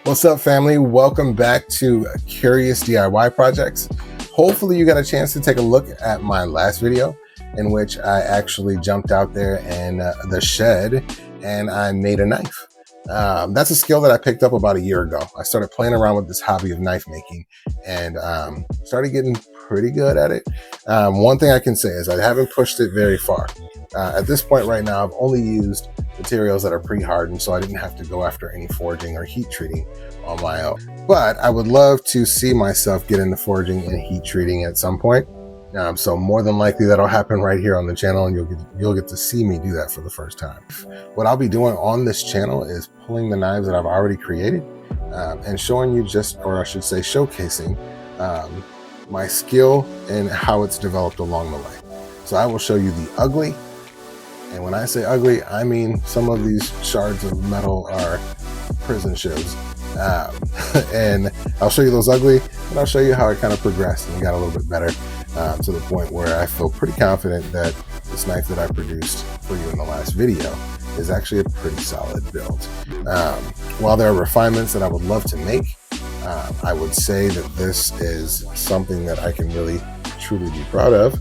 What's up, family? Welcome back to Curious DIY Projects. Hopefully you got a chance to take a look at my last video in which I actually jumped out there in the shed and I made a knife. That's a skill that I picked up about a year ago. I started playing around with this hobby of knife making and started getting pretty good at it. One thing I can say is I haven't pushed it very far. At this point right now, I've only used materials that are pre-hardened, so I didn't have to go after any forging or heat treating on my own. But I would love to see myself get into forging and heat treating at some point. So more than likely that'll happen right here on the channel, and you'll get to see me do that for the first time. What I'll be doing on this channel is pulling the knives that I've already created and showing you showcasing my skill and how it's developed along the way. So I will show you the ugly. And when I say ugly, I mean some of these shards of metal are prison shows. And I'll show you those ugly, and I'll show you how I kind of progressed and got a little bit better to the point where I feel pretty confident that this knife that I produced for you in the last video is actually a pretty solid build. While there are refinements that I would love to make, I would say that this is something that I can really truly be proud of.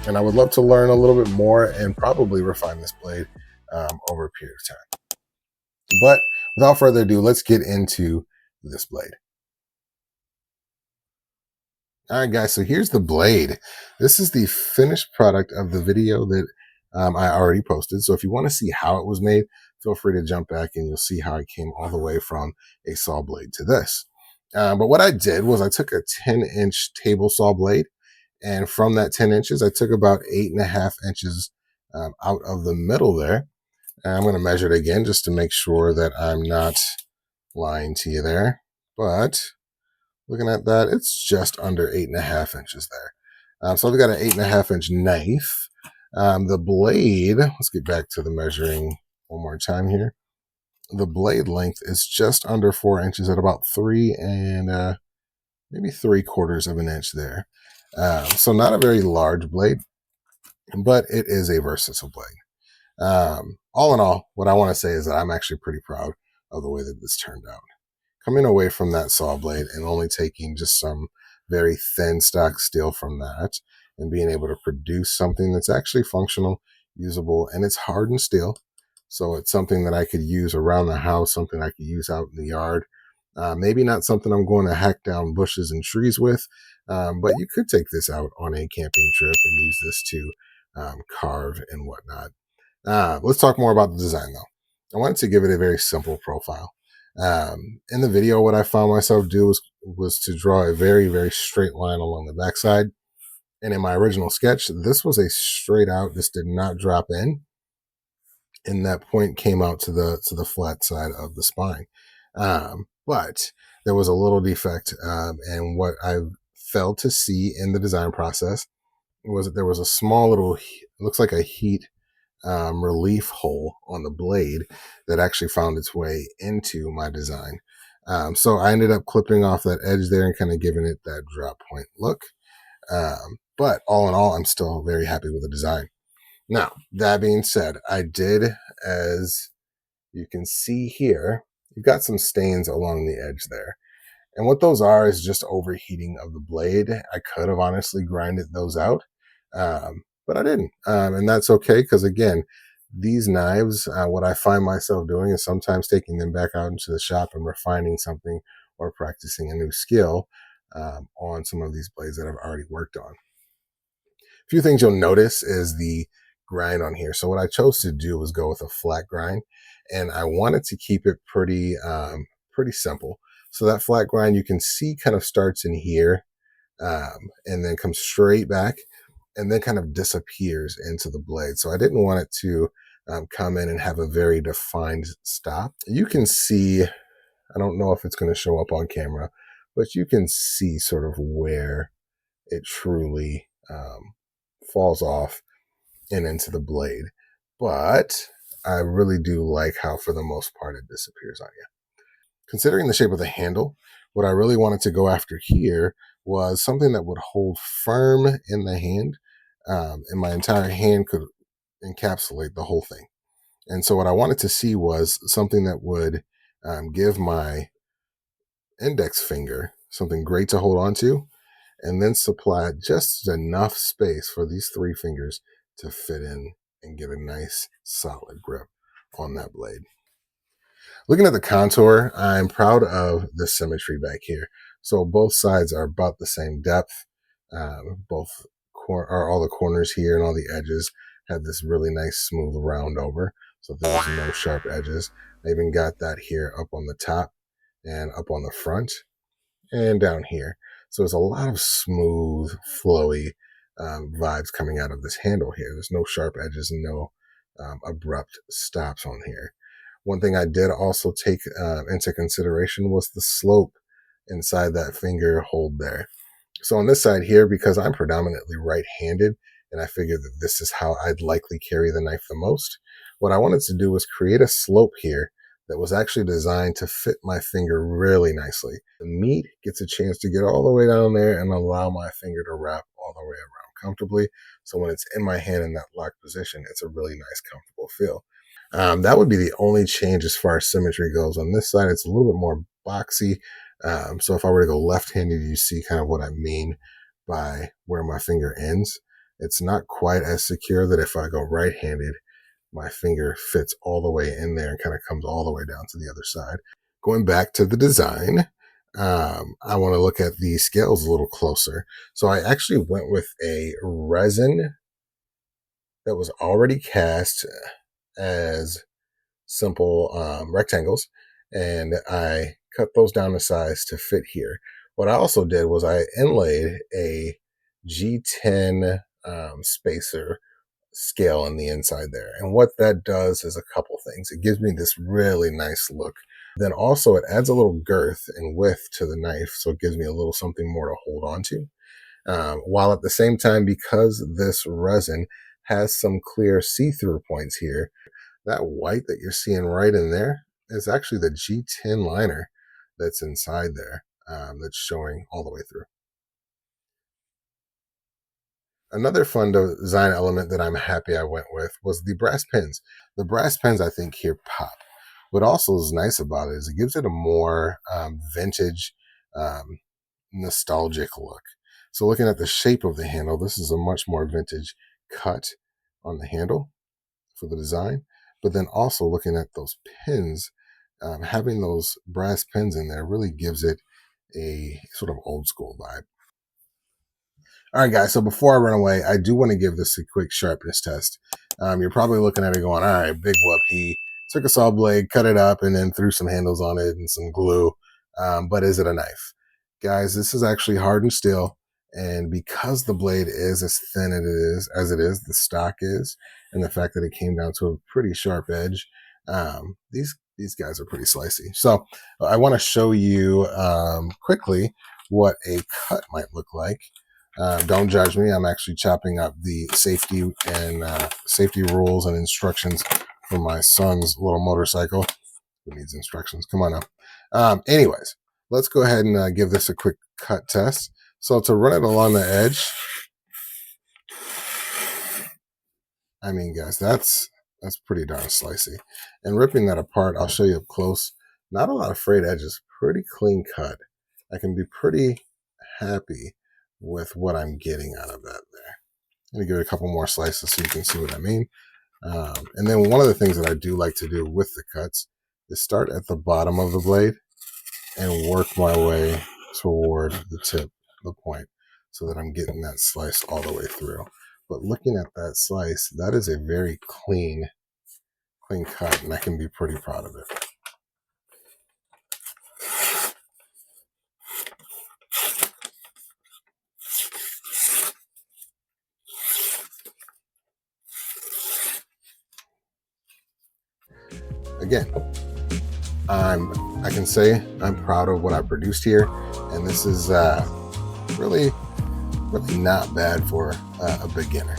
And I would love to learn a little bit more and probably refine this blade over a period of time. But without further ado, let's get into this blade. All right, guys, so here's the blade. This is the finished product of the video that I already posted. So if you want to see how it was made, feel free to jump back and you'll see how I came all the way from a saw blade to this. But what I did was I took a 10-inch table saw blade, and from that 10 inches, I took about 8.5 inches out of the middle there. And I'm going to measure it again just to make sure that I'm not lying to you there. But looking at that, it's just under 8.5 inches there. So I've got an 8.5 inch knife. The blade, let's get back to the measuring one more time here. The blade length is just under 4 inches at about 3 and maybe 3/4 of an inch there. So not a very large blade, but it is a versatile blade. All in all, what I want to say is that I'm actually pretty proud of the way that this turned out. Coming away from that saw blade and only taking just some very thin stock steel from that and being able to produce something that's actually functional, usable, and it's hardened steel. So it's something that I could use around the house, something I could use out in the yard. Maybe not something I'm going to hack down bushes and trees with, but you could take this out on a camping trip and use this to carve and whatnot. Let's talk more about the design, though. I wanted to give it a very simple profile. In the video, what I found myself do was to draw a very, very straight line along the backside. And in my original sketch, this was a straight out. This did not drop in. And that point came out to the flat side of the spine. But there was a little defect, and what I failed to see in the design process was that there was a small little, looks like a heat relief hole on the blade that actually found its way into my design. So I ended up clipping off that edge there and kind of giving it that drop point look. But all in all, I'm still very happy with the design. Now, that being said, I did, as you can see here, you've got some stains along the edge there. And what those are is just overheating of the blade. I could have honestly grinded those out, but I didn't. And that's okay, because again, these knives, what I find myself doing is sometimes taking them back out into the shop and refining something or practicing a new skill on some of these blades that I've already worked on. A few things you'll notice is the grind on here. So what I chose to do was go with a flat grind, and I wanted to keep it pretty simple. So that flat grind you can see kind of starts in here and then comes straight back and then kind of disappears into the blade. So I didn't want it to come in and have a very defined stop. You can see, I don't know if it's going to show up on camera, but you can see sort of where it truly falls off and into the blade. But I really do like how, for the most part, it disappears on you. Considering the shape of the handle, what I really wanted to go after here was something that would hold firm in the hand, and my entire hand could encapsulate the whole thing. And so what I wanted to see was something that would give my index finger something great to hold on to, and then supply just enough space for these three fingers to fit in and get a nice solid grip on that blade. Looking at the contour, I'm proud of the symmetry back here. So both sides are about the same depth. All the corners here and all the edges have this really nice smooth round over. So there's no sharp edges. I even got that here up on the top and up on the front and down here. So there's a lot of smooth, flowy vibes coming out of this handle here. There's no sharp edges and no abrupt stops on here. One thing I did also take into consideration was the slope inside that finger hold there. So on this side here, because I'm predominantly right-handed, and I figured that this is how I'd likely carry the knife the most, what I wanted to do was create a slope here that was actually designed to fit my finger really nicely. The meat gets a chance to get all the way down there and allow my finger to wrap all the way around comfortably. So when it's in my hand in that locked position, it's a really nice, comfortable feel. That would be the only change as far as symmetry goes. On this side, it's a little bit more boxy. So if I were to go left-handed, you see kind of what I mean by where my finger ends. It's not quite as secure that if I go right-handed, my finger fits all the way in there and kind of comes all the way down to the other side. Going back to the design, I want to look at the scales a little closer. So I actually went with a resin that was already cast as simple rectangles, and I cut those down to size to fit here. What I also did was I inlaid a G10 spacer scale on the inside there. And what that does is a couple things. It gives me this really nice look. Then also it adds a little girth and width to the knife, so it gives me a little something more to hold on to. While at the same time, because this resin has some clear see-through points here, that white that you're seeing right in there is actually the G10 liner that's inside there, that's showing all the way through. Another fun design element that I'm happy I went with was the brass pins. The brass pins, I think, here pop. What also is nice about it is it gives it a more vintage, nostalgic look. So looking at the shape of the handle, this is a much more vintage cut on the handle for the design. But then also looking at those pins, having those brass pins in there really gives it a sort of old school vibe. All right, guys, so before I run away, I do want to give this a quick sharpness test. You're probably looking at it going, all right, big whoop. He took a saw blade, cut it up, and then threw some handles on it and some glue. But is it a knife? Guys, this is actually hardened steel. And because the blade is as thin as it is, the stock is, and the fact that it came down to a pretty sharp edge, these guys are pretty slicey. So I want to show you quickly what a cut might look like. Don't judge me. I'm actually chopping up the safety rules and instructions for my son's little motorcycle. Who needs instructions? Come on now. Anyways, let's go ahead and give this a quick cut test. So to run it along the edge, I mean, guys, that's pretty darn slicey. And ripping that apart, I'll show you up close. Not a lot of frayed edges. Pretty clean cut. I can be pretty happy with what I'm getting out of that there. I'm going to give it a couple more slices so you can see what I mean. And then one of the things that I do like to do with the cuts is start at the bottom of the blade and work my way toward the tip, the point, so that I'm getting that slice all the way through. But looking at that slice, that is a very clean cut, and I can be pretty proud of it. Again, I can say I'm proud of what I produced here, and this is really not bad for a beginner.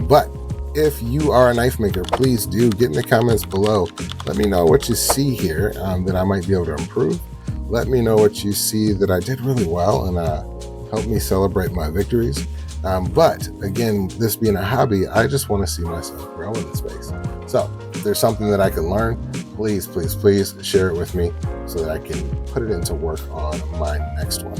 But if you are a knife maker, please do get in the comments below. Let me know what you see here that I might be able to improve. Let me know what you see that I did really well, and help me celebrate my victories. But again, this being a hobby, I just want to see myself grow in this space. So if there's something that I can learn, please, please, please share it with me so that I can put it into work on my next one.